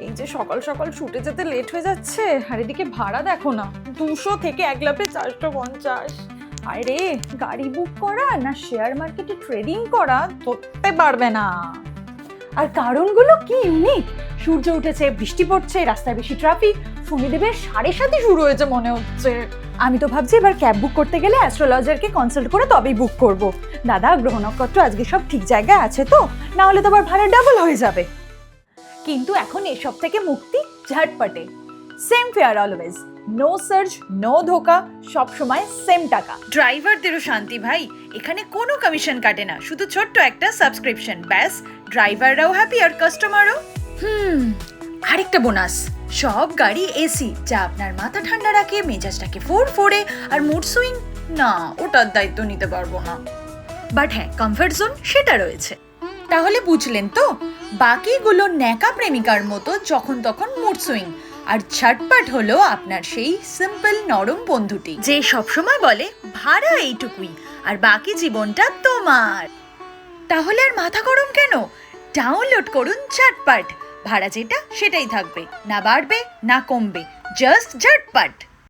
এই যে সকাল সকাল ছুটে যেতে লেট হয়ে যাচ্ছে, আর এদিকে ভাড়া দেখো না, 200 থেকে 1 লাফে 450। আরে গাড়ি বুক করা না শেয়ার মার্কেটে ট্রেডিং করা ধরতে পারবে না। আর কারণগুলো কি ইউনিক, সূর্য উঠেছে, বৃষ্টি পড়ছে, রাস্তায় বেশি ট্রাফিক, শনিদেবের 7:30 শুরু হয়েছে মনে হচ্ছে। আমি তো ভাবছি এবার ক্যাব বুক করতে গেলে অ্যাস্ট্রোলজারকে কনসাল্ট করে তবেই বুক করব। দাদা গ্রহ নক্ষত্র আজকে সব ঠিক জায়গায় আছে তো, না হলে তো আবার ভাড়া ডাবল হয়ে যাবে। কিন্তু এখন এসব থেকে মুক্তি ঝটপটে। Same fare always, no surge, no ধোকা, সব সময় সেম টাকা। ড্রাইভারদেরও শান্তি ভাই, এখানে কোনো কমিশন কাটে না, শুধু ছোট্ট একটা সাবস্ক্রিপশন, ব্যাস ড্রাইভাররাও হ্যাপি আর কাস্টমারও। আরেকটা বোনাস, সব গাড়ি এসি, যা আপনার মাথা ঠান্ডা রাখে, মেজাজটাকে ফোড়ে আর মুড সুইং না, ওটার দায়িত্ব নিতে পারবো না। বাট হ্যাঁ, কমফর্ট জোন সেটা রয়েছে। তাহলে বুঝলেন তো, বাকিগুলো ন্যাকা প্রেমিকার মতো যখন তখন মুড সুইং, আর ঝটপট হলো আপনার সেই সিম্পল নরম বন্ধুটি, যে সবসময় বলে ভাড়া এইটুকুই আর বাকি জীবনটা তোমার। তাহলে আর মাথা গরম কেন, ডাউনলোড করুন ঝটপট। ভাড়া যেটা সেটাই থাকবে, না বাড়বে না কমবে, জাস্ট ঝটপট।